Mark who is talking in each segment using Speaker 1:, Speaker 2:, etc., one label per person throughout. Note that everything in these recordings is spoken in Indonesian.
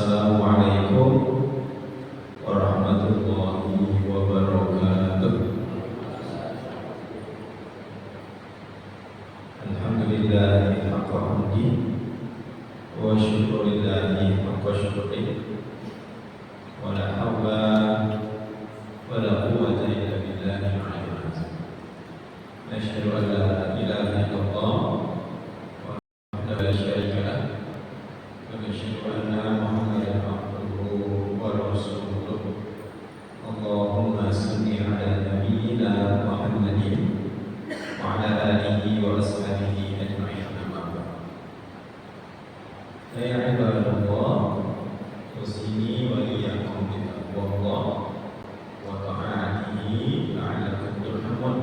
Speaker 1: Assalamualaikum warahmatullahi wabarakatuh. Alhamdulillahi haqqa hamdi wa syukurillahi haqqa syukri wa la hawla wa la quwwata illa billahi al-'aliyyil 'azim. Nashhadu an la ilaha illallah wahdahu la syarika lah wa nashhadu anna Muhammadan abduhu wa rasuluh. Allahumma shalli ala nabiyyina Muhammadin wa ala alihi wa ashabihi ajma'in. Ya ibadallah, usini wa iyyakum bittaqwallah wa ta'atihi la'allakum turhamun.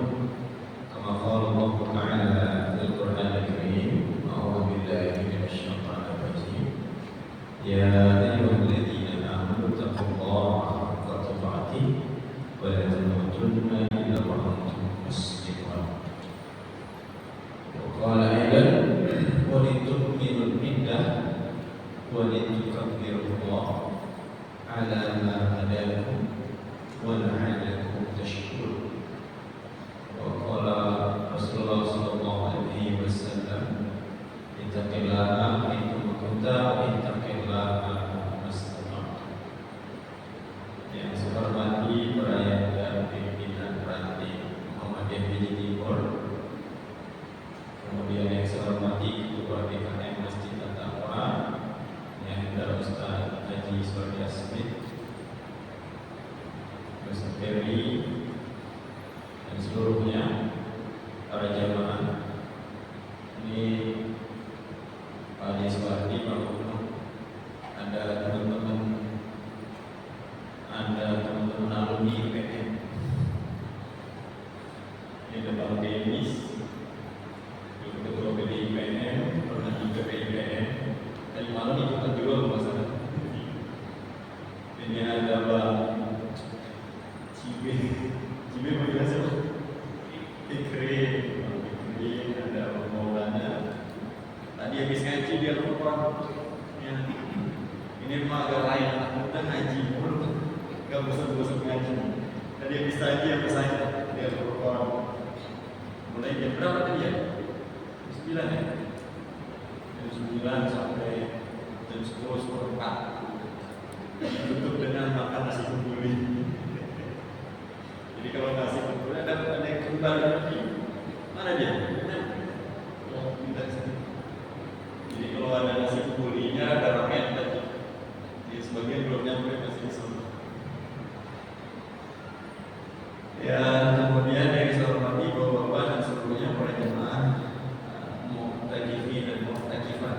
Speaker 1: Kama qala Allah Ta'ala fil Qur'anil Karim, a'udzu billahi minasy syaithanir rajim. Ya ayyuhalladzina amanu taqullaha haqqa tuqatih wa la tamutunna illa wa antum muslimun. Wa qala aidan wa litu'minul billah wa litukabbirullaha ala ma hadakum wa la'allakum tashkurun. Wa qala Rasulullah sallallahu alaihi wasallam, ittaqillaha haitsu kunta wa ittaqillaha mastata'ta. Yang saya hormati para yang pimpinan ranting Muhammadiyah Biji Timur, kemudian yang saya hormati Ketua DKM Masjid At-Taqwa yang ada Ustaz Haji Surya Smith, Ustaz Ferry, dan seluruhnya para jamaah. Ini Pak Yeswati, Pak Gubernur, ada teman-teman alumni IPM. Ini ada Bang Denis, Ketua PDIPM, pernah juga PDIPM. Tadi malam ikutan juga masalah. Ini ada Bang Cibe bagaimana sih? Fikri, ada Bang Maulana. Tadi habis ngaji dia lupa. Ya. Ini rumah agak lain, anak muda ngaji mulu, gak bosan-bosan ngaji. Tadi habis tadi apa saya? Dia lupa. Mulai jam berapa tadi ya? 9 ya? Jam 9 sampai jam 10:04. Tutup dengan makan nasi kumpuli. Jadi kalau nasi kumpuli ada yang kembar lagi. Mana dia? Oh, tidak sini. Jadi kalau ada nasi kumpulinya ada rakyat tadi. Jadi sebagian belum nyampe masih sama. Ya, kemudian yang saya hormati bapak-bapak dan seluruhnya para jemaah mu'takifin dan mu'takifat,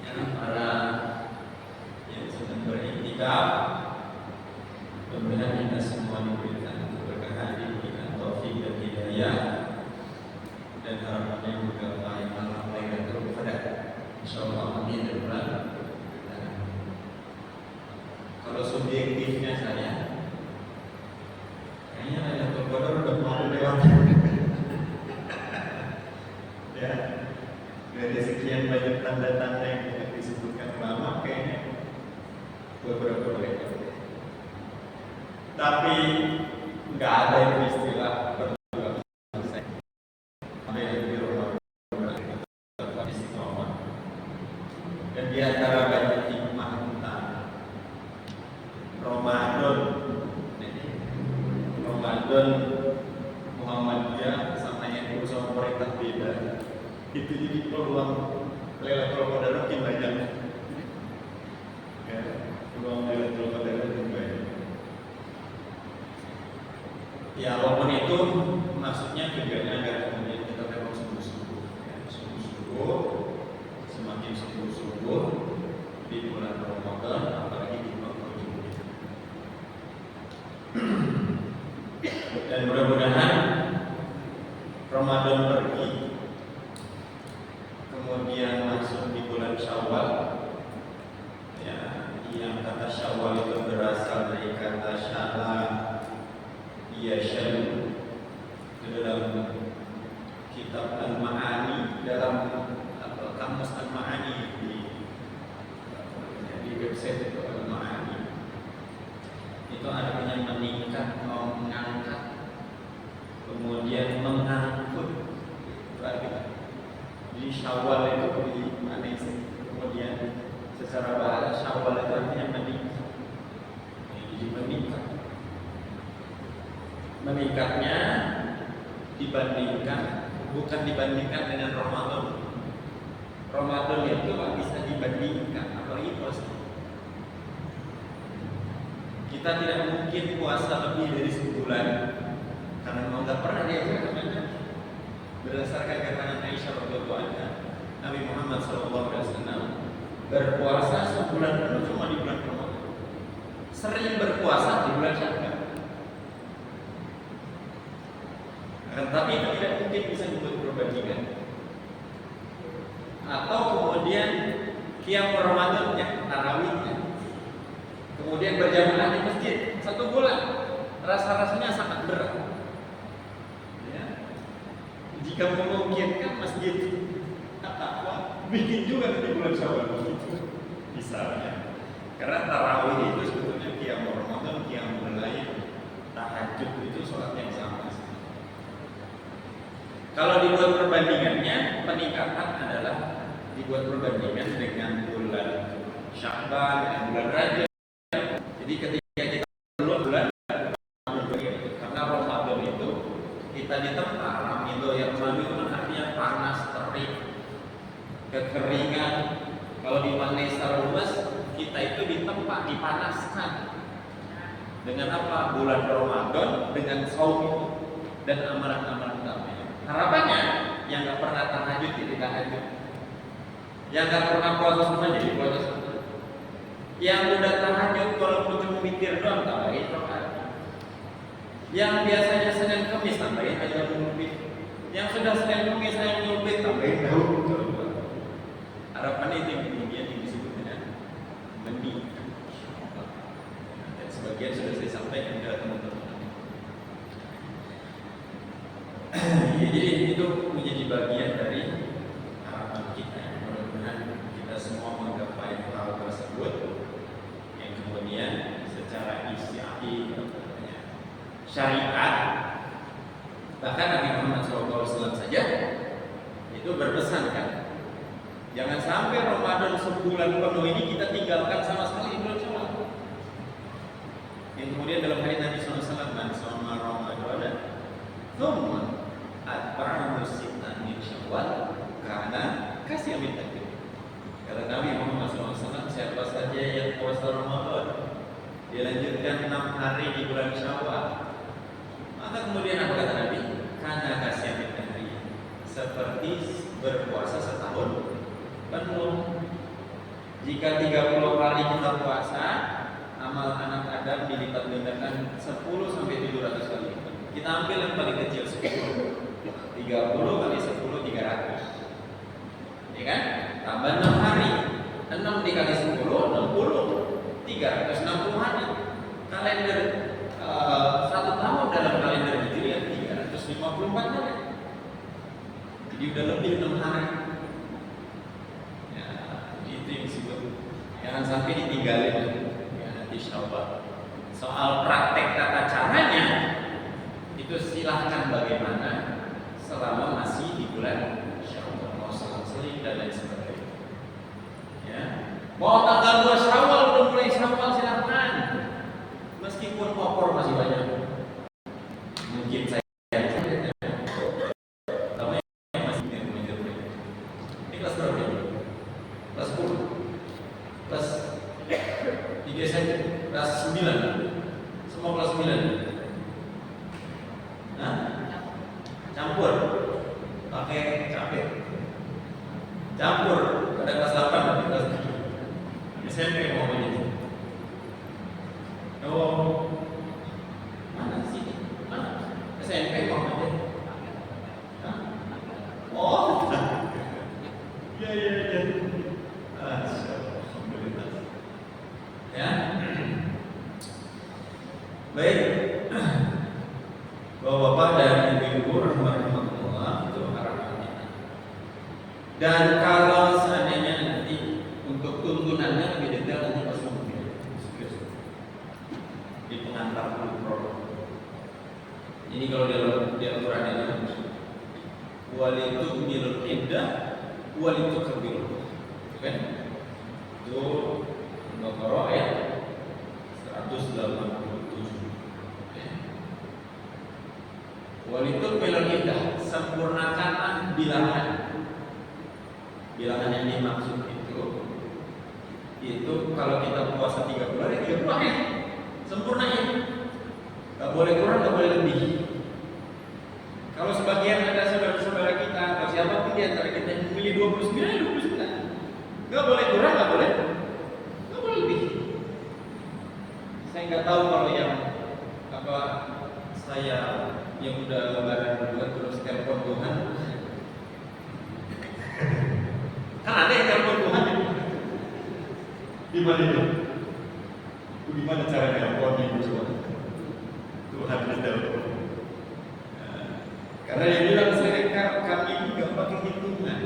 Speaker 1: ya, para yang sedang beriktikaf. Mudah-mudahan kita semua diberikan keberkahan, diberikan taufik dan hidayah, dan harapannya juga malam Lailatul Qadar. Insyaallah amin ya rabbal alamin. Kalau subjektifnya saya, kayaknya Lailatul Qadar udah mau lewat. Ya, dari sekian banyak tanda-tanda yang disebutkan ulama, kayaknya beberapa lewat. Tapi nggak ada yang istilah berdoa selesai. Ada yang di rumah tetap istiqomah. Dan di antara banyak hikmah tentang Ramadan, Muhammadiyah sama yang berusaha pemerintah beda. Itu jadi peluang Lailatul Qadar makin banyak. Ya, peluang Lailatul Qadar makin banyak. Ya, walaupun itu maksudnya tujuannya agar kemudian kita memang sungguh-sungguh, ya, sungguh-sungguh, semakin sungguh-sungguh di bulan Ramadan, apalagi di bulan Ramadan. Dan mudah-mudahan Ramadan pergi, kemudian masuk di bulan Syawal, ya, yang kata Syawal itu berasal dari kata syala, yashal. Itu dalam kitab Al-Ma'ani, dalam kamus Al-Ma'ani di website meningkatnya bukan dibandingkan dengan Ramadan. Ramadan itu nggak bisa dibandingkan, apalagi puasa. Kita tidak mungkin puasa lebih dari sebulan karena memang nggak pernah diajarkan. Berdasarkan keterangan Aisyah radhiyallahu anha, Nabi Muhammad SAW berpuasa sebulan penuh cuma di bulan Ramadan. Sering berpuasa di bulan Syawal. Tetapi itu tidak mungkin bisa dibuat perbandingan. Atau kemudian qiyam Ramadannya, tarawihnya, kemudian berjamaah di masjid 1 bulan, rasa-rasanya sangat berat. Ya. Jika memungkinkan masjid At-Taqwa bikin juga di bulan Syawal misalnya. Karena tarawih itu sebetulnya qiyam Ramadan, qiyam lain, tahajud itu sholat yang sama. Kalau dibuat perbandingannya, peningkatan adalah dibuat perbandingan dengan bulan Sya'ban dan bulan Rajab. Jadi ketika kita bulan karena Ramadan itu kita ditempa itu yang malu itu artinya panas, terik, kekeringan. Kalau di secara luas kita itu ditempa, dipanaskan. Dengan apa? Bulan Ramadan dengan saum dan amalan-amalan kami. Harapannya yang nggak pernah tahajud jadi tahajud, yang nggak pernah puasa sunat jadi puasa sunat, yang udah tahajud kalau cuma mikir doang tambahin rokaat, yang biasanya Senin Kamis tambahin aja mulbit, yang sudah Senin Kamis saya mulbit tambahin daun. Harapannya itu yang kemudian disebut dengan meningkat. Dan sebagian sudah saya sampaikan ke teman-teman. Ya, jadi itu menjadi bagian dari harapan kita. Mudah-mudahan kita semua menggapai hal tersebut yang kemudian secara istiadat syariat, bahkan Nabi Muhammad SAW saja itu berpesan kan, jangan sampai Ramadan sebulan penuh ini kita tinggalkan sama sekali bulan Syawal. Yang kemudian dalam hadis Nabi SAW, man shoma Ramadan thumma atba'ahu sittan min Syawal karena kasih amin takdir. Kata Nabi Muhammad SAW, siapa saja yang puasa Ramadan dilanjutkan 6 hari di bulan Syawal, maka kemudian apa kata Nabi? Karena kasih amin takdir, seperti berpuasa setahun penuh. Jika 30 hari kita puasa, amal anak Adam dilipat gandakan 10 sampai 700 kali. Kita ambil yang paling kecil 10. 30 kali 10 300. Ya kan? Tambah 6 hari. 6 dikali 10 60. 360 hari. Kalender 1 tahun dalam kalender Hijriah 354 hari. Jadi udah lebih 6 hari. Ya, itu yang disebut jangan sampai ditinggalin ya, nanti Syawal. Soal praktek tata caranya itu silahkan bagaimana selama masih di bulan Syawal, mau seling dan lain sebagainya. Ya, mau tanggal 2 Syawal udah mulai Syawal silahkan, meskipun opor masih banyak. Mungkin saya masih ini kelas berapa? Kelas 10, kelas 3 saja, kelas 9, semua kelas 9. Campur pakai cabai, campur ada kelas 8 dan kelas 7 SMP mau ini. Oh, mana sih? Mana? SMP mau aja. Oh, ya. Alhamdulillah. Ya, baik. Bapak-bapak dan ibu-ibu rahmatullah, itu harapannya. Dan kalau seandainya nanti untuk tuntunannya lebih detail nanti pas mungkin di pengantar produk. Ini kalau di Al-Quran ini walitu milul indah walitu kabir, kan? Itu Al-Baqarah ayat 187.
Speaker 2: Walitul filal iddah, sempurnakanlah bilangan. Bilangan yang dimaksud itu kalau kita puasa 3 bulan, ya 3 bulan ya, sempurnain. Gak boleh kurang, gak boleh lebih. Kalau sebagian ada saudara-saudara kita atau siapapun di antara kita yang memilih 29, ya 29. Gak boleh kurang, gak boleh lebih. Saya nggak tahu kalau yang saya yang udah lebaran berdua terus telepon Tuhan. Kan ada yang telepon Tuhan ya? Gimana itu? Gimana cara teleponnya itu semua? Tuhan telepon. Karena dia bilang kami ini nggak pakai hitungan,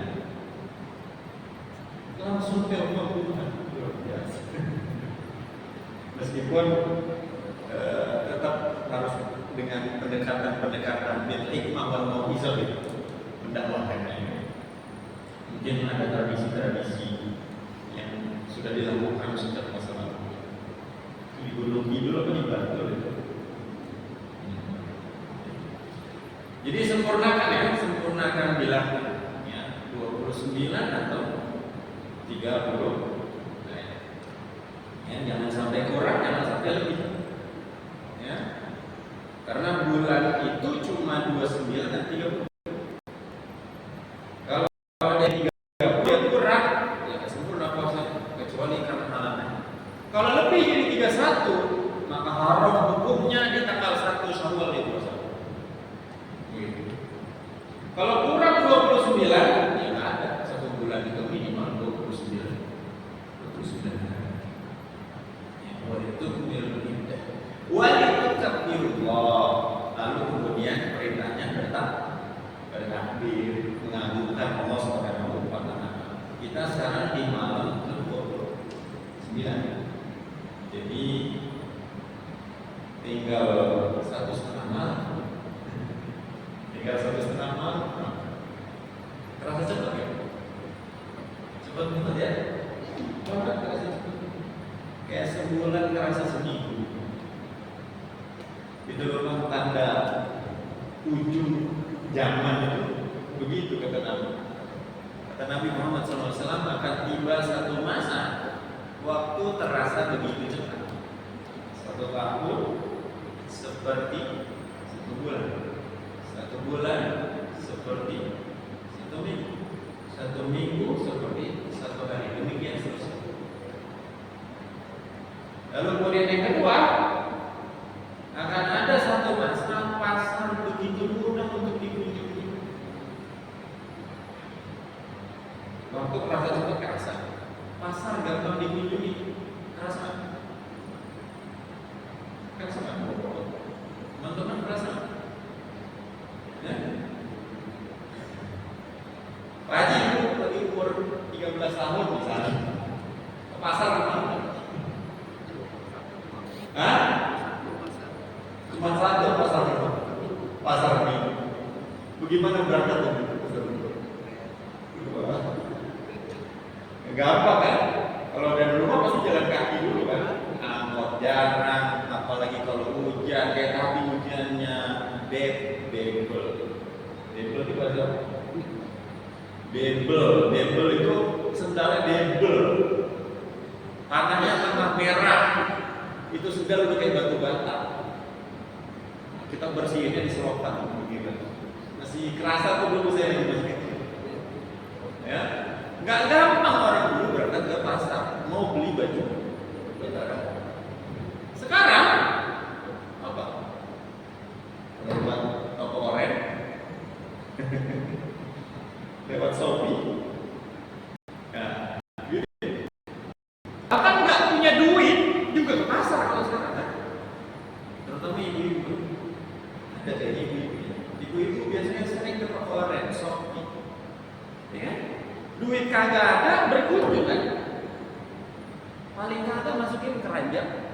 Speaker 2: langsung telepon Tuhan. Meskipun tetap harus dengan pendekatan bil hikmah wal mau'izah itu mendakwakannya. Mungkin ada tradisi-tradisi yang sudah dilakukan sejak masa lalu. Di Gunung Kidul apa di Bantul itu. Jadi sempurnakan bilangnya 29 atau 30. Ya, jangan sampai kurang, jangan sampai lebih. Ya. Karena bulan itu cuma 29 dan 30. Kalau ada 30 ya kurang, ya sempurna puasa kecuali karena halangan. Kalau lebih jadi 31, maka haram hukumnya di tanggal 1 Syawal itu puasa. Kalau kurang 29, ya nggak ada. 1 bulan itu minimal 29 hari. Walitul filal iddah, walitul takbirullah. Lalu kemudian perintahnya bertakbir, mengagungkan Allah Subhanahu wa taala. Kita sekarang di malam ke-29. Jadi tinggal 1,5 malam. Terasa cepat ya? Cepat banget ya? Banget terasa cepat. Kayak sebulan terasa seminggu. Itu memang tanda ujung zaman itu. Begitu kata Nabi. Kata Nabi Muhammad SAW, akan tiba satu masa waktu terasa begitu cepat. 1 tahun seperti 1 bulan. 1 bulan seperti 1 minggu. 1 minggu seperti 1 hari. Demikian seterusnya. Lalu kemudian yang kedua, akan ada satu masa pasar begitu mudah untuk dikunjungi. Waktu kerasa cepat kerasa. Pasar gampang dikunjungi. Kerasa. Teman-teman kerasa. Ya? Pak Haji itu lagi umur 13 tahun misalnya. Ke pasar kemana? Hah? Cuma 1 pasar Minggu. Bagaimana berangkat itu? Gampang kan? Kalau dari rumah pasti jalan kaki dulu kan? Angkot jarang, apalagi kalau hujan, kayak tadi hujannya debel. Debel itu apa? Debel itu sendalnya debel. Tanahnya tanah merah. Itu sendal udah kayak batu bata. Kita bersihinnya di selokan begitu. Masih kerasa tuh dulu saya masih kecil. Ya, nggak gampang orang dulu berangkat ke pasar mau beli baju lebaran. Sekarang apa? Lewat toko oren, lewat Shopee. Nah, gitu. Bahkan nggak punya duit juga ke pasar kalau sekarang kan? Terutama ibu-ibu. Ada kayak ibu-ibu biasanya sering ke toko oren, Shopee. Ya? Duit kagak ada, berkunjung kan? Paling kagak masukin keranjang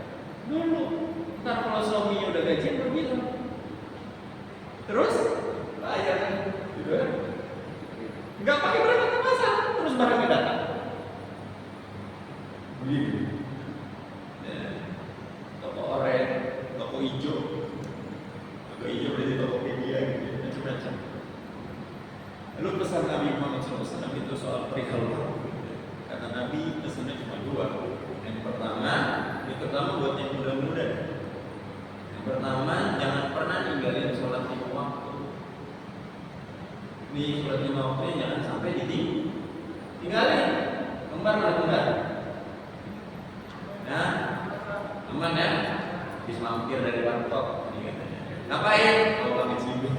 Speaker 2: dulu. Ntar kalau suaminya udah gajian berbilang. Terus bayar kan? Gitu kan? Nggak pakai berangkat ke pasar, terus barangnya datang. Beli. Toko oren, toko hijau berarti toko media gitu.
Speaker 1: pesan Nabi Muhammad SAW itu soal perihal waktu. Kata Nabi pesannya cuma dua. Yang pertama buat yang muda-muda. Yang pertama, jangan pernah ninggalin sholat lima waktu. Nih sholat lima waktunya jangan sampai ditinggalin. Kembar mana kembar? Nah, aman ya? Habis mampir dari warkop. Ngapain? Kalau pamit sibuk.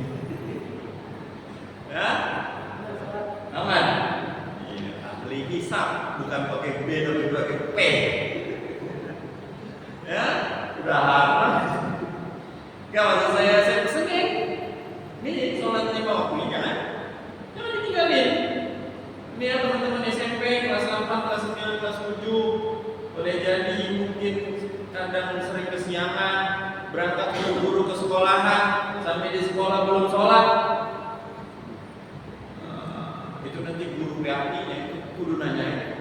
Speaker 1: Ya? Aman? Iya, ahli hisab, bukan pakai B tapi pakai P. Ya? Udah lama. Gak maksud saya pesenin. Nih, sholat lima waktu jangan ditinggalin. Ini ya teman-teman SMP kelas 8, kelas 9, kelas 7 boleh jadi mungkin kadang sering kesiangan, berangkat buru-buru ke sekolahan, sampai di sekolah belum sholat. Itu nanti guru PAP-nya itu kudu nanya,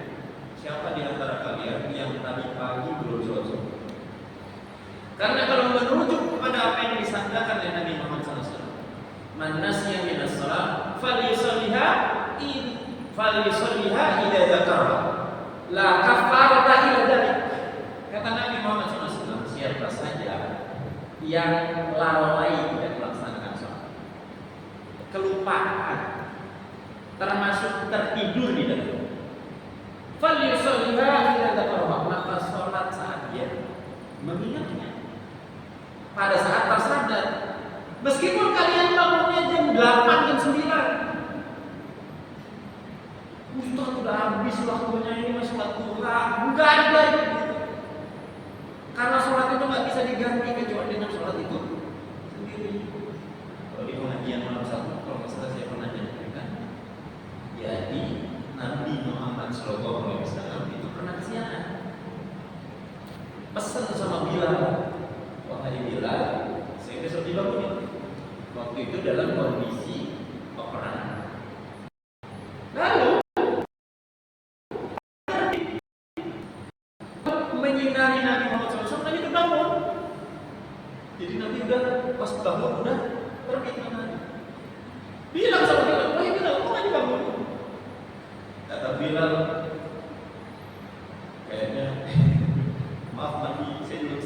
Speaker 1: siapa di antara kalian yang tadi pagi belum sholat subuh? Karena kalau merujuk kepada apa yang disandarkan oleh Nabi Muhammad SAW, man nasiya minas shalah falyusalliha idza dzakara la kafarata illa dzalik. Kata Nabi Muhammad SAW, siapa saja yang lalai tidak melaksanakan sholat, kelupaan, termasuk tertidur di dalam, falyusalliha idza dzakara, maka sholat saat dia mengingatnya, pada saat tersadar. Meskipun kalian bangunnya jam 8, jam 9, Ustaz udah habis waktunya, ini masih sholat duha. Enggak ada gitu. Karena sholat itu nggak bisa diganti kecuali dengan sholat itu sendiri. Kalau di pengajian malam satu, kalau nggak salah saya pernah nyampaikan, jadi Nabi Muhammad SAW itu pernah kesiangan. Pesan sama Bilal, wahai Bilal, saya besok dibangunin. Waktu itu dalam kondisi peperangan. Lalu menyinari Nabi Muhammad SAW, Nabi terbangun. Jadi Nabi udah pas bangun udah terbit Nabi. Bilang sama Bilal, wahai Bilal, kok nggak dibangun? Kata Bilal, kayaknya maaf Nabi, saya belum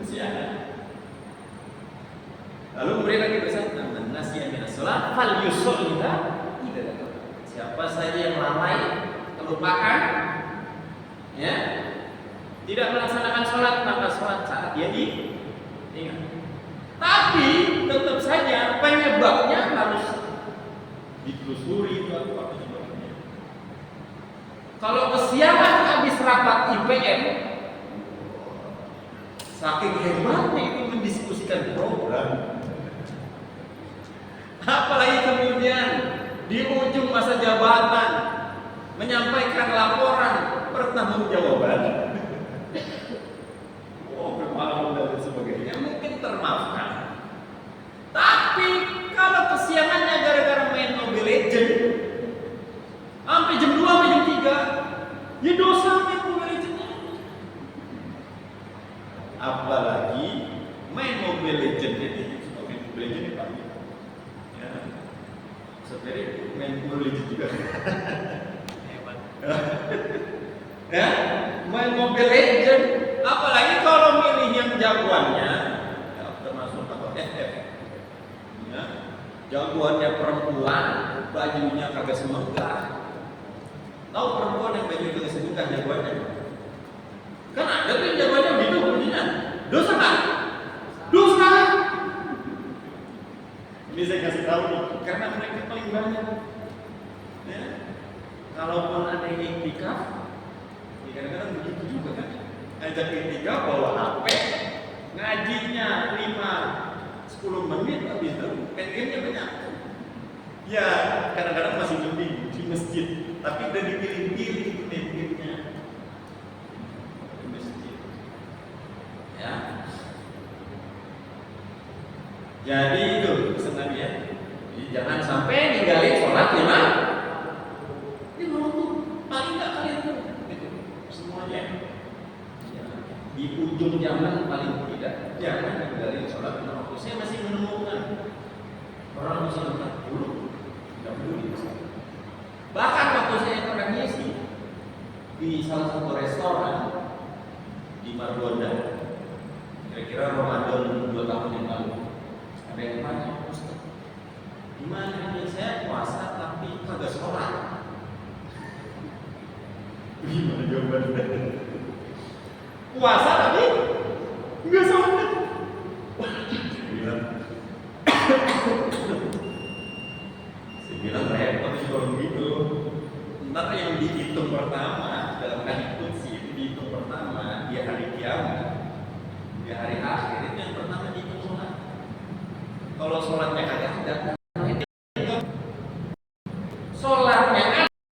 Speaker 1: siangan. Lalu kemudian lagi bersabda, man nasiya minas shalah falyusalliha idza dzakara. Siapa saja yang lalai, kelupaan, ya, tidak melaksanakan sholat, maka sholat saat dia diingat. Tapi tetap saja penyebabnya harus ditelusuri, itu apa penyebabnya. Kalau kesiangan habis rapat IPM, saking hebatnya itu mendiskusikan program, apalagi kemudian di ujung masa jabatan menyampaikan laporan pertanggungjawaban, bermalam dan sebagainya, mungkin termaafkan. Tapi kalau kesiangannya gara-gara main Mobile Legends sampai jam 2 sampai jam 3, ya dosa main Mobile Legends. Apalagi main Mobile Legends ini, main Mobile Legends ini pagi. Ya, sebenarnya main Mobile Legends juga. Hebat. Ya, main Mobile Legends, apalagi kalau milih yang jagoannya, ya, termasuk apa FF. Ya, jagoannya perempuan, bajunya kagak semegah. Tahu perempuan yang bajunya kagak semegah jagoannya? Kan ada tuh yang jagoannya begitu bunyinya. Dosa kan? Dosa. Ini saya kasih tahu nih, karena mereka paling banyak. Ya, kalaupun ada yang iktikaf, ya kadang-kadang begitu juga kan. Ajak iktikaf bawa HP, ngajinya 5-10 menit, habis itu pengennya banyak. Ya kadang-kadang masih mending di masjid, tapi udah dipilih-pilih itu pengennya di masjid. Ya. Jadi itu pesan Nabi ya. Jadi jangan sampai ninggalin sholat 5 waktu. Paling nggak kalian tuh gitu. Semuanya. Ya. Di ujung zaman paling tidak jangan ninggalin sholat 5 waktu. Saya masih menemukan
Speaker 2: Orang usia 40 tidak peduli. Bahkan waktu saya pernah ngisi di salah satu restoran di Margonda, kira-kira Ramadan 2 tahun yang lalu, ada yang tanya, Ustaz, gimana ini saya puasa tapi kagak sholat?
Speaker 1: Gimana jawabannya?
Speaker 2: Puasa tapi nggak sholat.
Speaker 1: Saya bilang repot sih kalau begitu.
Speaker 2: Ntar yang dihitung pertama dalam hadits qudsi itu dihitung pertama di hari kiamat, di hari akhir itu yang pertama dihitung sholat. Kalau sholatnya kagak ada, sholatnya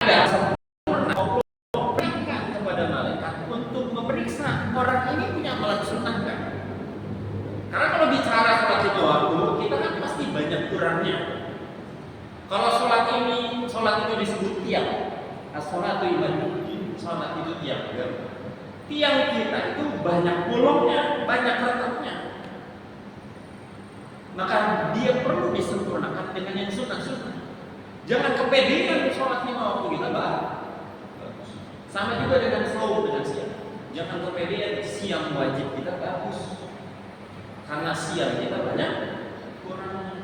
Speaker 2: ada sempurna, Allah berikan kepada malaikat untuk memeriksa orang ini punya amalan sunnah kan? Karena kalau bicara sholat itu waktu, kita kan pasti banyak kurangnya. Kalau sholat itu disebut tiang, as-sholatu ibadah, sholat itu tiang. Tiang kita itu banyak bolongnya, banyak retaknya. Maka dia perlu disempurnakan dengan yang sunnah-sunnah. Jangan kepedean sholat 5 waktu kita bagus. Sama juga dengan saum dengan siang. Jangan kepedean siang wajib kita bagus. Karena siang kita banyak kurangnya.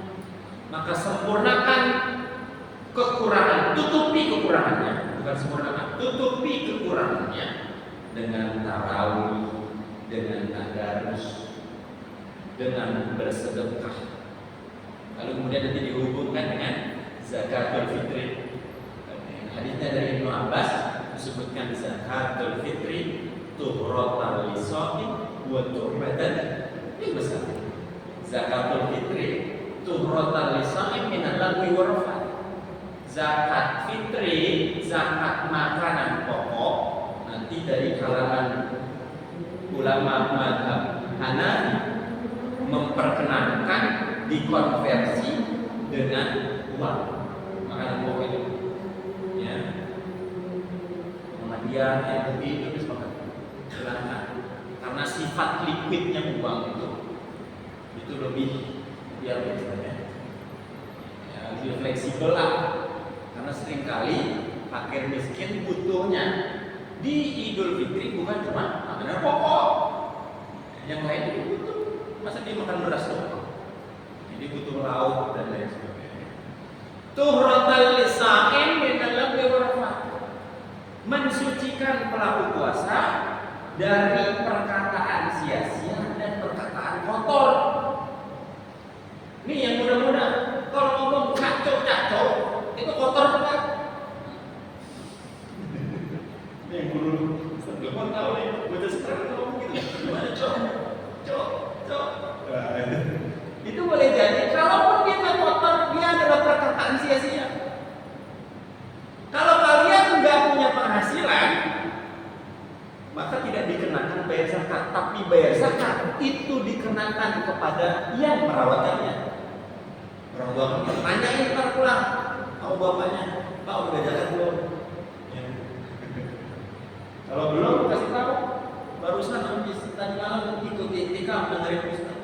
Speaker 2: Maka sempurnakan kekurangan, tutupi kekurangannya, bukan sempurnakan, tutupi kekurangannya dengan tarawih, dengan tadarus, dengan bersedekah. Lalu kemudian nanti dihubungkan dengan zakatul fitri. Hadisnya dari Ibnu Abbas disebutkan zakatul fitri tuhrotal lisaqin wa tuhmatan. Ini besar. Zakatul fitri tuhrotal lisaqin minal lagwi wa rafat. Zakat fitri, zakat makanan pokok, nanti dari kalangan ulama mazhab Hanafi memperkenankan dikonversi dengan uang makanan pokok itu. Ya, Muhammadiyah, MUI itu sepakat silahkan, karena sifat liquidnya uang itu lebih biar istilahnya ya, lebih fleksibel lah. Karena seringkali fakir miskin butuhnya di Idul Fitri bukan cuma makanan pokok, yang lain juga butuh. Masa dia makan beras doang? Jadi butuh lauk dan lain sebagainya. Tuhratal lisa'in minal lagwi wa rafat. Mensucikan pelaku puasa dari perkataan sia-sia dan perkataan kotor. Ini yang mudah-mudah. Kalau ngomong kacau-kacau itu kotor bukan?
Speaker 1: Ini yang dulu
Speaker 2: Belum tahu nih, baca sekarang ngomong gitu. Gimana cok? Itu boleh jadi. Kalaupun dia nggak kotor, dia adalah perkataan sia-sia. Kalau kalian nggak punya penghasilan, maka tidak dikenakan bayar zakat. Tapi bayar zakat itu dikenakan kepada yang merawatnya. Orang tua tanyain ntar pulang, tahu bapaknya, Pak udah zakat belum? Ya. Kalau belum kasih tahu. Barusan habis tadi malam ikut iktikaf dengerin Ustaz.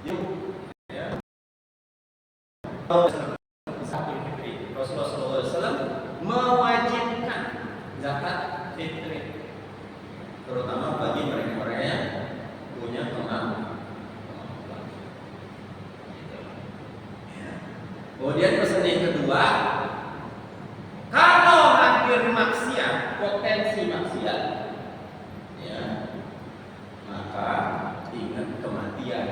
Speaker 2: Yuk, ya. Rasulullah SAW mewajibkan zakat fitri, terutama bagi mereka yang punya kemampuan. Kemudian pesan yang kedua, kalau hadir maksiat, potensi maksiat, ya, maka ingat kematian.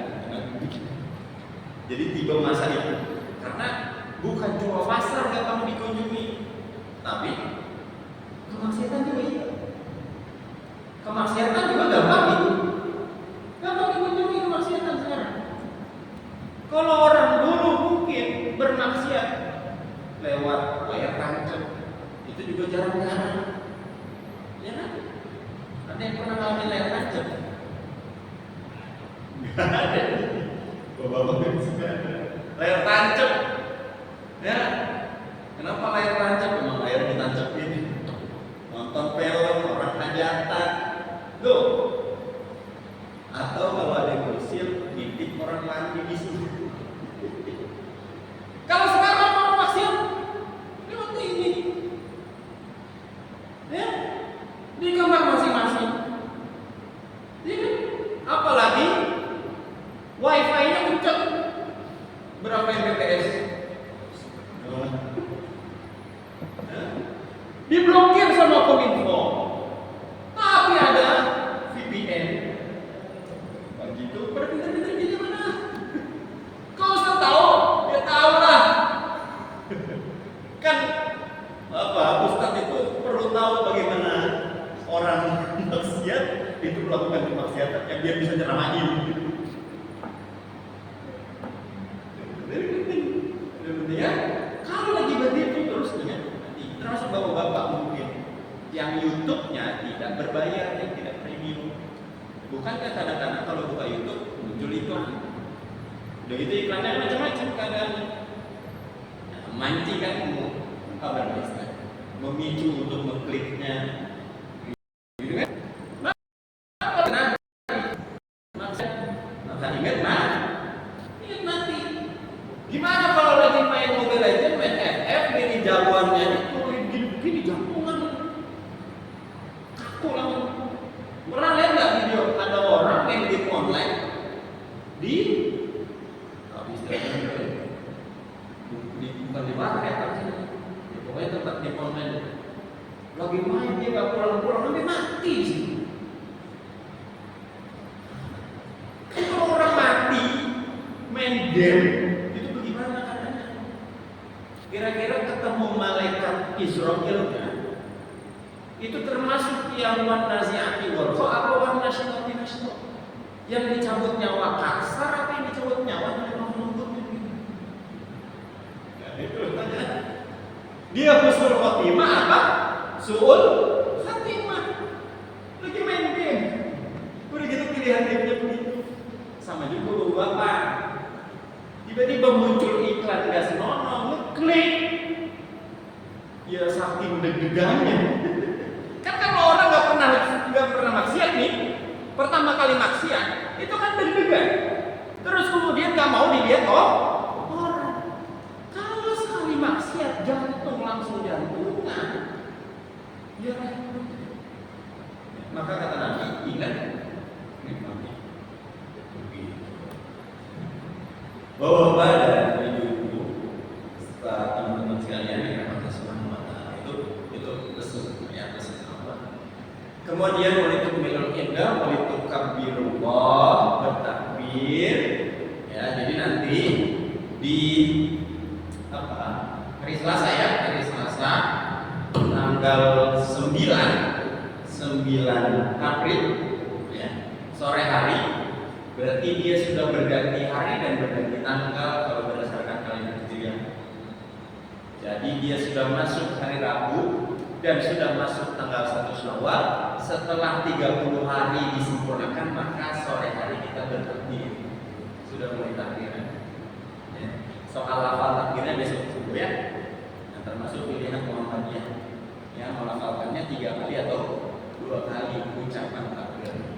Speaker 2: Jadi tiba masa itu, karena bukan cuma pasar yang kamu dikunjungi, tapi kemaksiatan juga iya. Kemaksiatan juga gampang itu, gampang dikunjungi kemaksiatan sekarang. Kalau orang dulu mungkin bermaksiat lewat layar tancap, itu juga jarang-jarang. Ya kan? Ada yang pernah ngalamin layar tancap? Gak ada.
Speaker 1: bapak-bapak juga ada.
Speaker 2: Layar tancap, ya. Kenapa layar tancap? Memang layar ditancap ini. Nonton film, orang hajatan, loh. Atau kalau ada yang bersil, nitip orang mandi di sini. Wifi-nya kenceng. Berapa Mbps? Diblokir sama Kominfo. Tapi ada VPN. Begitu, pinter-pinter dia mana? Kau sudah tahu, dia tahu lah. Kan apa? Ustadz itu perlu tahu bagaimana orang maksiat itu melakukan kemaksiatan yang dia bisa nyeramahin. Ya, kalau lagi begitu terus nanti termasuk bapak-bapak mungkin yang YouTube-nya tidak berbayar, yang tidak premium. Bukankah kadang-kadang kalau buka YouTube muncul iklan? Udah gitu iklannya macam-macam keadaannya. Nah, mancing kan apa namanya? Memicu untuk mengkliknya. Gitu kan? Maka ingat mati. Gimana kalau lagi main Mobile Legends, main FF, gini jagoannya itu gini jagoan, kaku langsung. Pernah lihat nggak video ada orang main game online di bukan di warnet ya, pokoknya tempat game online. Lagi main dia nggak pulang-pulang sampai mati sih. Kalau orang mati main game itu bagaimana keadaannya? Kira-kira ketemu malaikat Israilnya itu termasuk yang wanasiati warqa apa wanasyiati nasyiat? Yang dicabut nyawa kasar apa yang dicabut nyawa dari lembut? Itu pertanyaan. Dia husnul khotimah apa? Su'ul khotimah. Lagi main game. Udah gitu pilihan gamenya begitu. Sama juga bapak. Tiba-tiba muncul iklan gas nono, ngeklik. Ya saking deg-degannya. Kan kalau orang nggak pernah maksiat nih, pertama kali maksiat itu kan deg-degan. Terus kemudian nggak mau dilihat orang. Kalau sekali maksiat jantung langsung jantungan, ya maka kata Nabi ingat bahwa pada ibu-ibu teman-teman sekalian yang rahmat Subhanahu wa taala itu pesan ya pesan apa? Kemudian walitukmilul iddah walitukabirullah bertakbir ya. Jadi nanti di hari Selasa tanggal 9 April ya, sore hari. Berarti dia sudah berganti hari dan berganti tanggal kalau berdasarkan kalender Hijriah. Jadi dia sudah masuk hari Rabu dan sudah masuk tanggal 1 Syawal. Setelah 30 hari disempurnakan maka sore hari kita bertakbir. Sudah mulai takbiran. Ya. Soal lafal takbirnya besok subuh ya. Nah, termasuk pilihan Muhammadiyah. Ya, melafalkannya 3 kali atau 2 kali ucapan takbir.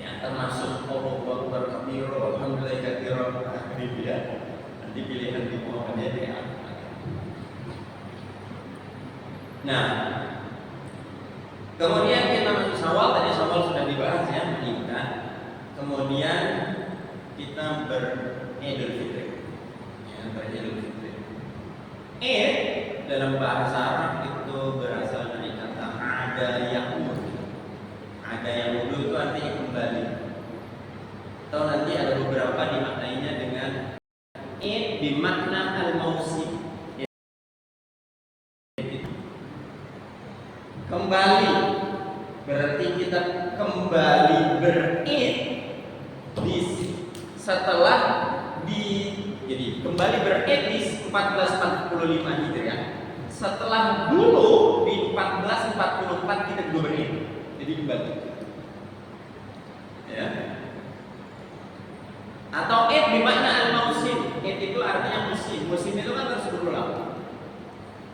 Speaker 2: Ya, termasuk Allahu Akbar kabira walhamdulillahi katsiran gitu ya. Nanti pilihan di Muhammadiyah ya. Nah, kemudian kita masuk Syawal, tadi Syawal sudah dibahas ya, meningkat. Kemudian kita beridul fitri. Ya, beridul fitri. Dalam bahasa Arab itu berasal dari kata ada ya'ud. Ada ya'ud itu artinya kembali. Atau nanti ada beberapa dimaknainya dengan bimakna al-mausim. Kembali berarti kita kembali berid setelah jadi kembali berid di 1445 Hijriah. Setelah dulu di 1444 kita juga berid. Jadi kembali. Ya. Atau bermakna al-mausim. Itu artinya musim. Musim itu kan terus berulang.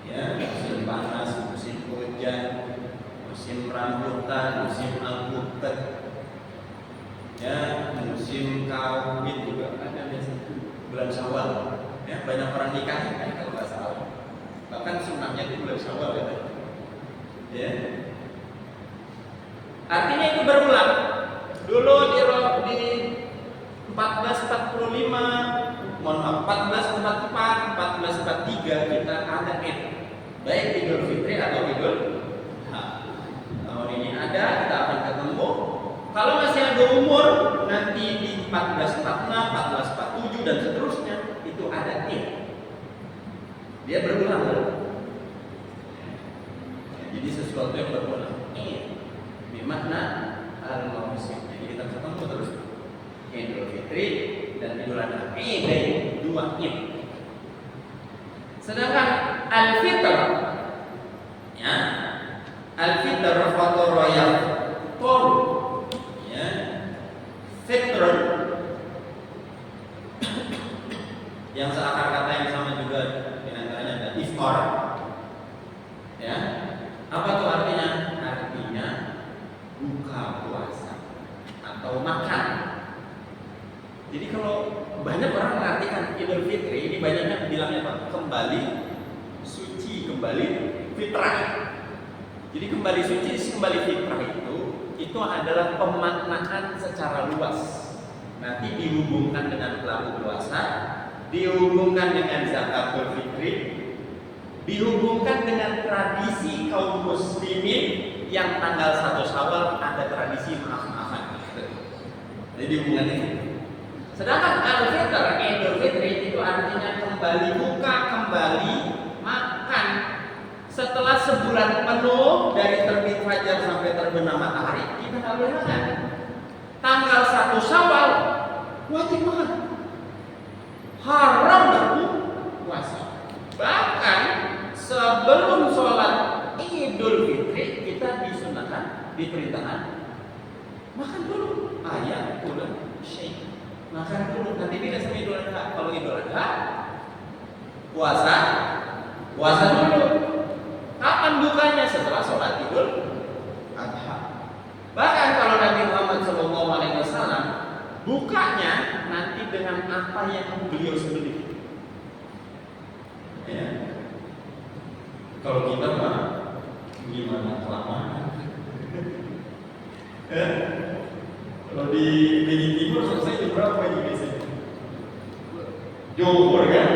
Speaker 2: Ya, musim panas, musim hujan, musim rambutan, musim alpukat, ya, musim kawin juga ada biasanya bulan Syawal. Ya, banyak orang nikah kan kalau nggak salah. Bahkan sunnahnya itu bulan Syawal ya. Ya. Artinya itu berulang. Dulu di 1445, mohon maaf, 1444, 1443 kita ada Id, baik Idul Fitri atau Idul Adha. Tahun ini ada, kita akan ketemu. Kalau masih ada umur, nanti di 1446, 1447 dan seterusnya itu ada Id. Dia berulang. Jadi sesuatu yang berulang. Id bermakna al-mausim. Jadi kita ketemu terus. Idul Fitri dan Idul Adha. Idain, dua Id. Sedangkan Al-Fitr, ya, Al-Fitr fatoroyah tor, ya, Fitr yang seakar kata yang sama juga diantaranya ada iftar, ya. Apa tuh artinya? Artinya buka puasa atau makan. Jadi kalau banyak orang mengartikan Idul Fitri ini banyaknya bilangnya apa? Kembali suci, kembali fitrah. Jadi kembali suci, kembali fitrah itu adalah pemaknaan secara luas. Nanti dihubungkan dengan pelaku puasa, dihubungkan dengan zakatul fitri, dihubungkan dengan tradisi kaum muslimin yang tanggal 1 Syawal ada tradisi maaf-maafan. Jadi hubungannya. Sedangkan Al-Fitr, Idul Fitri itu artinya kembali buka, kembali makan. Setelah sebulan penuh dari terbit fajar sampai terbenam matahari, kita nggak boleh makan. Tanggal 1 Syawal wajib makan. Haram berpuasa. Bahkan sebelum sholat Idul Fitri kita disunahkan, diperintahkan makan dulu ayam, gula, syai. Makan dulu, nanti beda sama Idul Adha. Kalau Idul Adha puasa dulu. Kapan bukanya? Setelah sholat Idul Adha. Bahkan kalau Nabi Muhammad SAW bukanya nanti dengan apa yang beliau sembelih. Ya. Kalau kita mah gimana kelamaan? Kalau di Timur selesai jam berapa ini biasanya? Johor kan?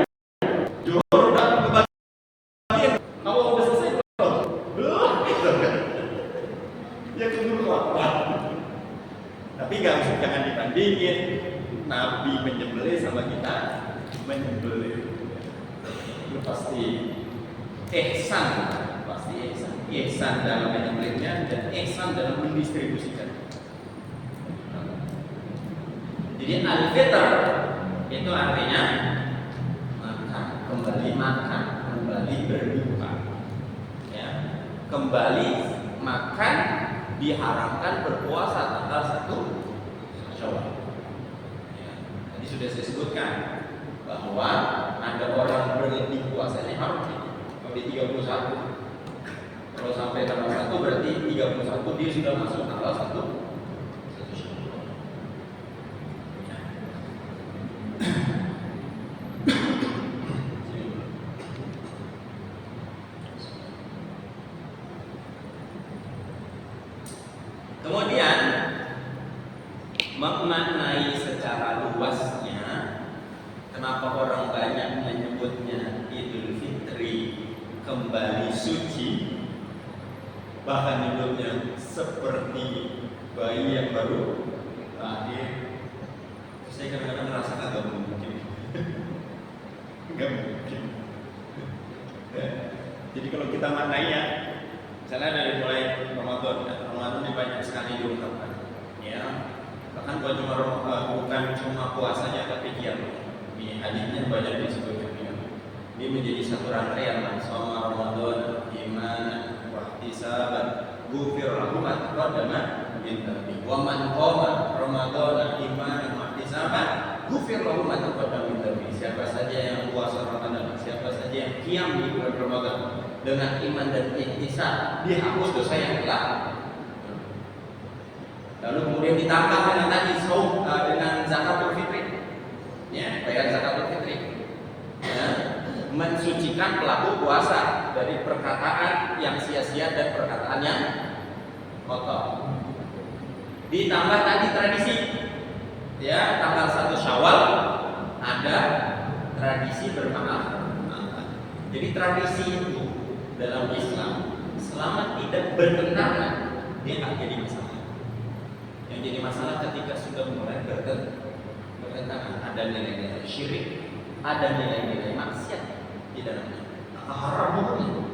Speaker 2: Johor udah kebagian. Kalau udah selesai belum? Ya keburu lapar. Tapi jangan dibandingin Nabi menyembelih sama kita menyembelih. Itu pasti ihsan, ihsan dalam menyembelihnya dan ihsan dalam mendistribusikan. Jadi Al-Fitr itu artinya makan, kembali makan, kembali berbuka, ya, kembali makan, diharamkan berpuasa tanggal 1 Syawal. Ya, tadi sudah saya sebutkan bahwa ada orang berlebih puasanya haram. Kalau di 31, kalau sampai tanggal 1 berarti 31 dia sudah masuk tanggal 1. Kemudian memaknai secara luasnya, kenapa orang banyak menyebutnya Idul Fitri, kembali suci, bahkan nyebutnya seperti bayi yang baru lahir. Saya kadang-kadang merasa agak mungkin. Enggak mungkin. Ya. Jadi kalau kita maknainya, misalnya dari mulai Ramadan ini banyak sekali diungkapkan. Ya, bahkan bukan cuma puasanya tapi qiyamul. Ini hadisnya banyak disebutkan. Ya. Ini menjadi satu rangkaian sama Ramadan, iman, wahtisaban, ghufir lahu ma taqaddama min dhanbi. Wa man qama Ramadan imanan wahtisaban, ghufir lahu ma taqaddama min dhanbi. Siapa saja yang puasa Ramadan, siapa saja yang qiyam di bulan Ramadan dengan iman dan ihtisab, dihapus dosa yang telah. Lalu kemudian ditambah dengan tadi saum dengan zakatul fitri, ya, bayar zakatul fitri, ya, mensucikan pelaku puasa dari perkataan yang sia-sia dan perkataan yang kotor. Ditambah tadi tradisi, ya, tanggal 1 tradisi bermaaf. Jadi tradisi itu dalam Islam selama tidak bertentangan dia nggak jadi masalah. Yang jadi masalah ketika sudah mulai bertentangan, ada nilai-nilai syirik, ada nilai-nilai maksiat di dalamnya, maka haram hukumnya.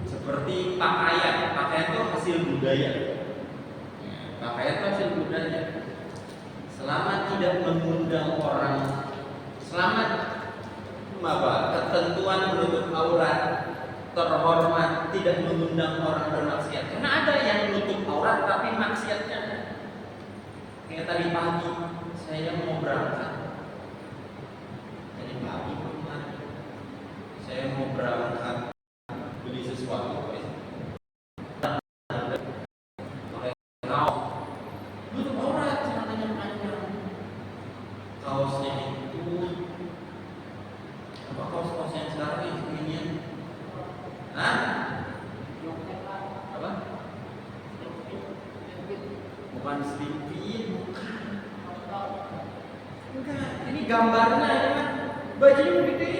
Speaker 2: Seperti pakaian itu hasil budaya. Pakaian itu hasil budaya. Selama tidak mengundang orang, selama ketentuan menutup aurat terhormat, tidak mengundang orang bermaksiat. Karena ada yang menutup aurat tapi maksiatnya. Kayak tadi pagi saya mau berangkat. Tadi pagi saya mau berangkat beli sesuatu. Nutup aurat, celananya panjang. Kaosnya itu apa kaos-kaos yang sekarang ini? Hah? Apa? Bukan slipin, bukan. Enggak, ini gambarnya ya. Bajunya gede.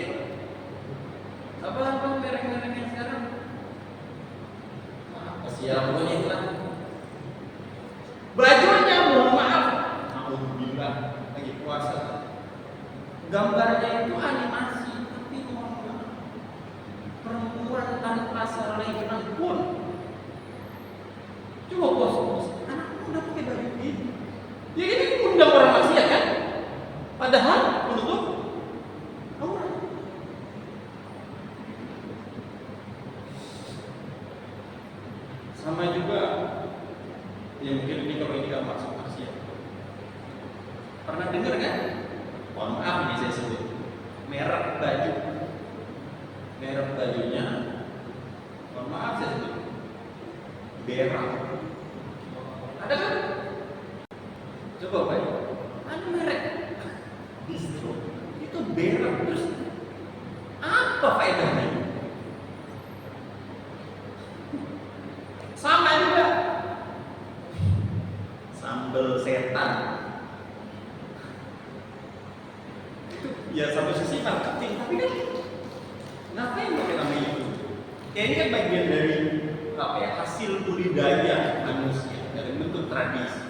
Speaker 2: Apa merek-merek yang sekarang? Apa sih ya pokoknya itu lah. Bajunya mohon maaf, alhamdulillah lagi puasa. Gambarnya itu animasi, tapi mohon maaf, perempuan tanpa selengkang pun. Coba bos, anak muda pakai baju ini. Ya ini undang orang maksiat kan? Padahal menutup aurat. Sama juga, ya mungkin ini kalau ini gak masuk maksiat. Pernah dengar kan? Mohon maaf ini saya sebut merek baju. Merek bajunya, mohon maaf saya sebut Berang. Ada kan? Coba Pak, ada merek distro itu Berang, terus apa faedahnya? Sama juga sambal setan. Itu ya satu sisi marketing, tapi kan ngapain pakai nama itu? Ya ini kan bagian dari apa ya, hasil budidaya manusia dari bentuk tradisi.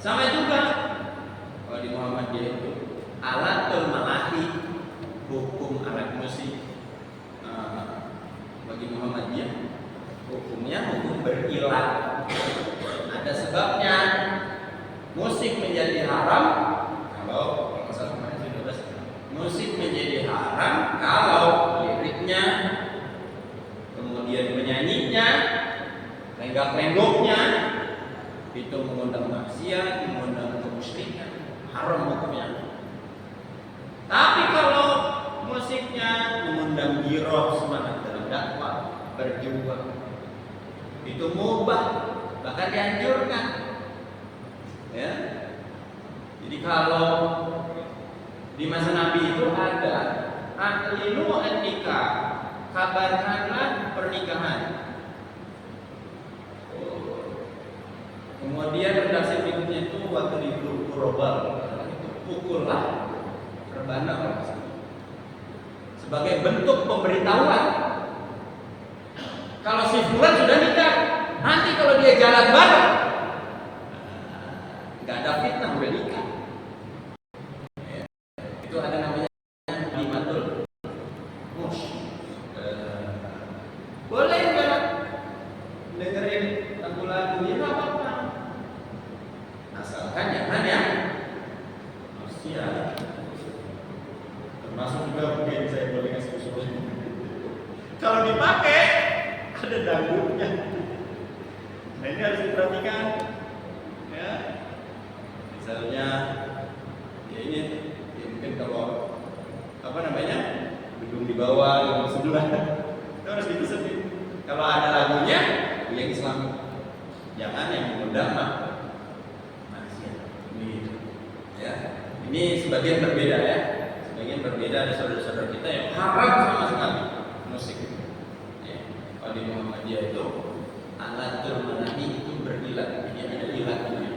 Speaker 2: Sama juga kalau di Muhammadiyah itu alatul malahi, hukum alat musik. Bagi Muhammadiyah hukumnya hukum berilah. Ada sebabnya. Musik menjadi haram kalau masalah musik menjadi haram kalau liriknya, kemudian penyanyinya, lenggak-lenggoknya itu mengundang maksiat, mengundang kemusyrikan, haram hukumnya. Tapi kalau musiknya mengundang giroh, semangat dalam dakwah, berjuang, itu mubah, bahkan dianjurkan. Ya. Jadi kalau di masa Nabi itu ada aqlilu an-nikah, kabarkanlah pernikahan. Kemudian redaksi berikutnya itu waktu di Global, itu pukullah rebana sebagai bentuk pemberitahuan. Kalau si fulan sudah nikah, nanti kalau dia jalan bareng, nggak ada fitnah, udah nikah. Itu ada namanya limatul mush. Boleh nggak dengerin lagu-lagu ya, nggak apa-apa, asalkan jangan ya maksiat. Termasuk juga mungkin saya boleh kasih usulnya, kalau dipakai ada dangdutnya. Nah ini harus diperhatikan ya. Misalnya ya ini ya mungkin kalau apa namanya gedung di bawah, gedung sebelah itu harus ditutupi. Kalau ada lagunya yang Islam, jangan yang mengundang maksiat. Ini ya, ini sebagian berbeda ya. Sebagian berbeda, ada saudara-saudara kita yang haram sama sekali musik. Ya. Kalau di Muhammadiyah itu alatul manahi itu berilat, jadi ada ilatnya.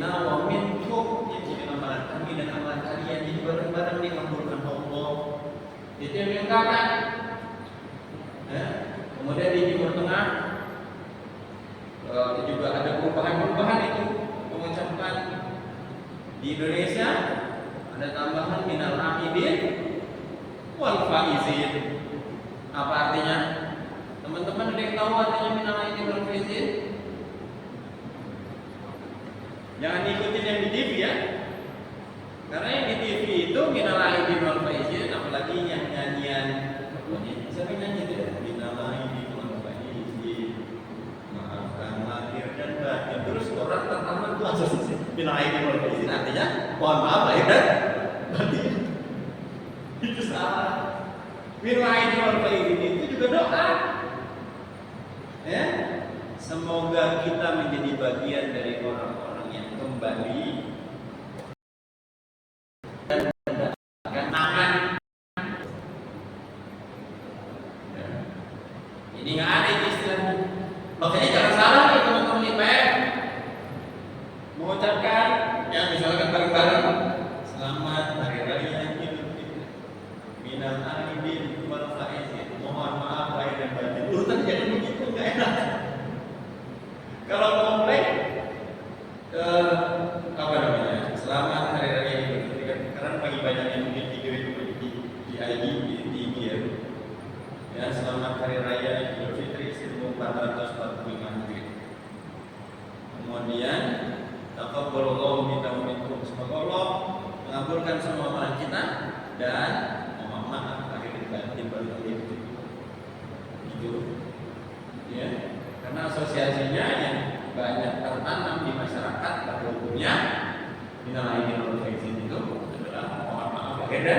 Speaker 1: minna wa minkum, jadi amalan kami dan amalan kalian, jadi bareng-bareng dikabulkan Allah. Itu yang diungkapkan. Kemudian di Timur Tengah juga ada perubahan-perubahan itu mengucapkan. Di Indonesia ada tambahan minal aidin wal faizin. Apa artinya? Teman-teman ada yang tahu artinya minal aidin wal faizin? Jangan ikutin yang di TV ya. Karena yang di TV itu minal aidin wal faizin, apalagi yang nyanyian. Siapa yang nyanyi itu ya? Minal aidin wal faizin, maafkan lahir dan batin. Terus orang tertawa itu asal minal aidin wal faizin, artinya mohon maaf lahir dan batin. Itu salah. Minal aidin wal faizin itu juga doa. Ya, semoga kita menjadi bagian dari orang-orang yang kembali dan mendapatkan tangan. Ya. Ini nggak ada itu istilahnya. Makanya jangan salah nih teman-teman IPM mengucapkan, ya misalkan bareng-bareng, selamat hari raya Idul Fitri, minal aidin wal faizin, mohon maaf lahir dan batin. Urutan jadi begitu nggak enak. Kalau komplek apa namanya? Selamat hari raya Idul Fitri, karena bagi banyak yang mungkin video itu di IG, di IG ya, selamat hari raya Idul Fitri 1445 Hijriah. Kemudian taqabbalallahu minna wa minkum, semoga Allah mengabulkan semua amalan kita dan mohon maaf lahir dan batin baru itu. Ya, karena asosiasinya yang banyak tertanam di masyarakat pada umumnya minal aidin wal faizin itu adalah mohon maaf lahir dan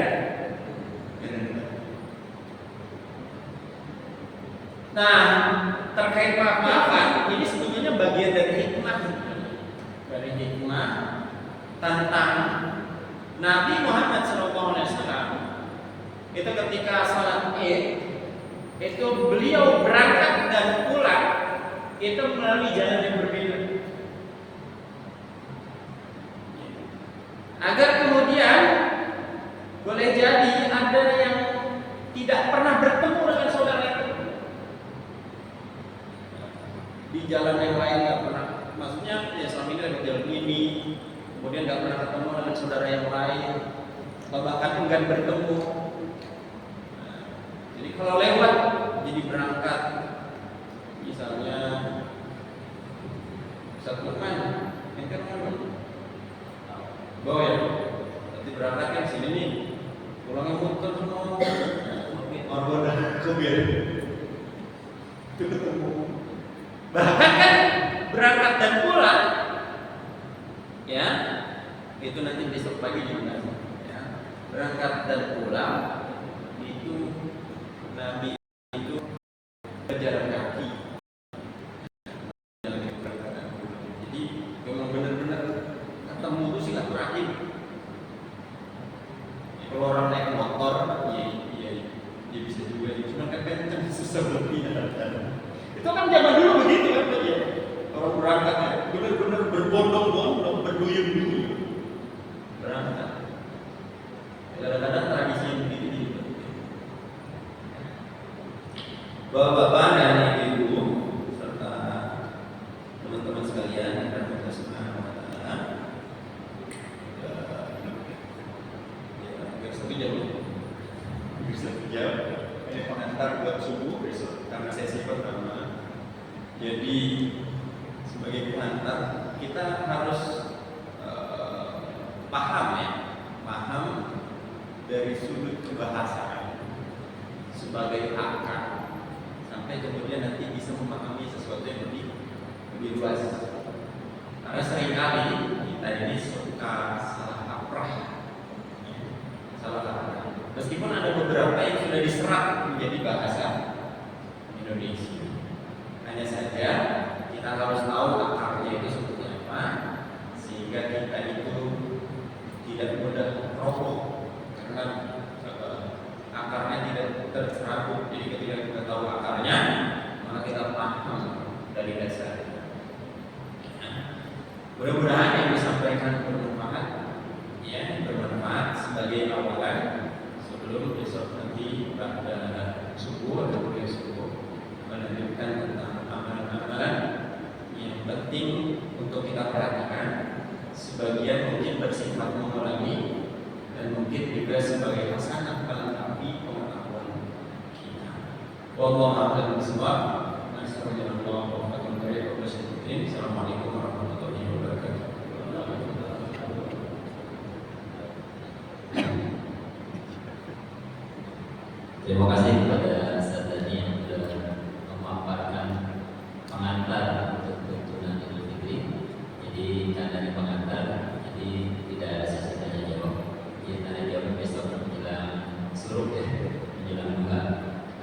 Speaker 1: batin. Nah, terkait maaf-maafan, ini sebetulnya bagian dari hikmah tentang Nabi Muhammad SAW. Itu ketika salat Id, itu beliau berangkat dan pulang itu melalui jalan yang berbeda. Agar kemudian boleh jadi ada yang tidak pernah bertemu dengan saudara itu. Di jalan yang lain nggak pernah, maksudnya ya selama ini ada jalan ini, kemudian nggak pernah ketemu dengan saudara yang lain, atau bahkan enggan bertemu. Nah, jadi kalau lewat, jadi berangkat, misalnya satu kan, yang kan bawa ya, nanti berangkat kan sini nih, pulangnya muter semua, orboda kebiar itu ketemu. Bahkan kan berangkat dan pulang, ya itu nanti besok pagi juga. Ya, berangkat dan pulang itu Nabi itu berjalan kaki. Jadi memang benar-benar ketemu itu silaturahim. Kalau orang naik motor, iya, dia bisa juga. Cuma kan susah lebih. Itu kan zaman dulu begitu kan ya. Orang berangkat ya, benar-benar berbondong-bondong, berduyun-duyun berangkat. Kadang-kadang tradisi yang begitu gitu. Bapak-bapak dan ibu serta teman-teman sekalian yang Allah Subhanahu wa taala. Bisa jam. Ini pengantar buat subuh besok karena sesi pertama. Jadi sebagai pengantar kita harus paham dari sudut kebahasaan sebagai akar sampai kemudian nanti bisa memahami sesuatu yang lebih luas. Karena seringkali kita ini suka salah kaprah. Meskipun ada beberapa yang sudah diserap menjadi bahasa Indonesia. Hanya saja kita harus tahu akarnya itu seperti apa, sehingga kita itu tidak mudah roboh karena akarnya tidak terserabut. Jadi ketika kita tahu akarnya, maka kita paham dari dasarnya. Mudah-mudahan yang disampaikan
Speaker 2: sebagian mungkin bersifat mengurangi dan mungkin juga sebagai hasanah melengkapi pengetahuan kita. Wallahu a'lam bishawab. Assalamualaikum warahmatullahi wabarakatuh.
Speaker 3: Terima kasih kepada Ustaz tadi yang sudah memaparkan pengantar untuk tuntunan Idul Fitri. Jadi karena ini pengantar, jadi tidak ada sesi tanya jawab. Jadi tanya jawab besok menjelang suruh ya, menjelang buka.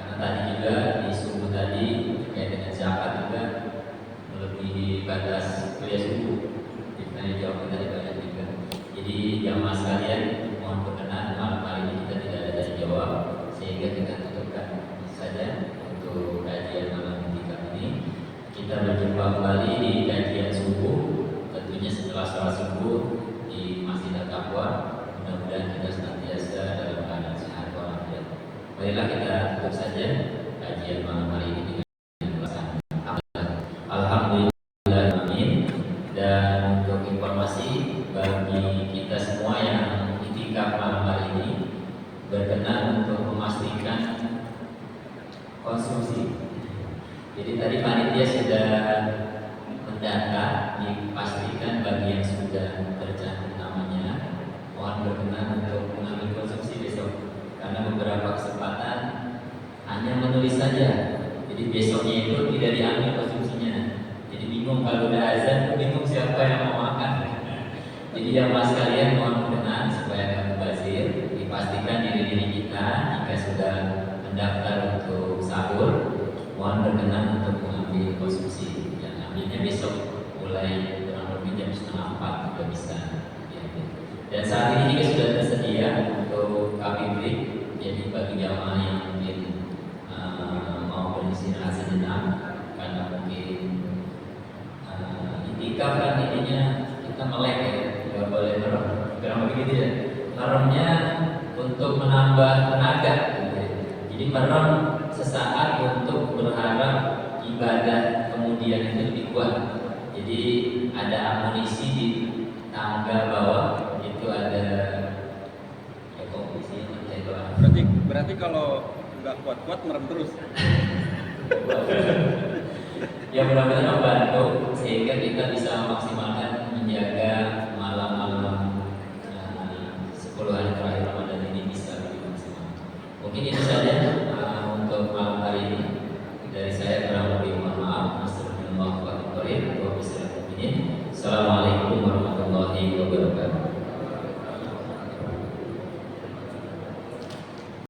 Speaker 3: Karena tadi juga di subuh tadi terkait dengan zakat juga melebihi batas kuliah subuh. Jadi tanya jawab kita tidak ada juga. Jadi jamaah sekalian mohon berkenan malam hari ini kita tidak ada tanya jawab, sehingga kita tutupkan saja untuk kajian malam ketika ini. Kita berjumpa kembali di kajian subuh, tentunya setelah sholat subuh di Masjid At-Taqwa. Mudah-mudahan kita senantiasa dalam keadaan sehat walafiat. Marilah kita tutup saja kajian malam hari ini dengan perasaan alhamdulillah. Dan untuk informasi bagi kita semua yang itikaf malam hari ini, berkenan untuk memastikan konsumsi. Jadi tadi panitia sudah mendata, dipastikan bagi yang sudah tercantum namanya, mohon berkenan untuk mengambil konsumsi besok. Karena beberapa kesempatan hanya menulis saja, jadi besoknya itu tidak diambil konsumsinya. Jadi bingung kalau udah azan, bingung siapa yang mau makan. Jadi jamaah sekalian mohon berkenan supaya kami bazir, dipastikan diri-diri kita jika sudah mendaftar untuk sahur, mohon berkenan untuk mengambil konsumsi. Dan ambilnya besok mulai kurang lebih jam 3:30 juga bisa diambil. Dan saat ini juga sudah tersedia untuk coffee break. Jadi bagi jamaah yang mungkin mau beristirahat sejenak karena mungkin itikaf kan intinya kita melek ya, nggak boleh merem. Kurang lebih gitu ya. Meremnya untuk menambah tenaga gitu ya. Jadi merem sesaat untuk berharap ibadah kemudian itu lebih kuat. Jadi ada amunisi di tangga bawah, itu ada ya komisi yang bawah.
Speaker 2: Berarti kalau nggak kuat-kuat merem terus.
Speaker 3: Ya mudah-mudahan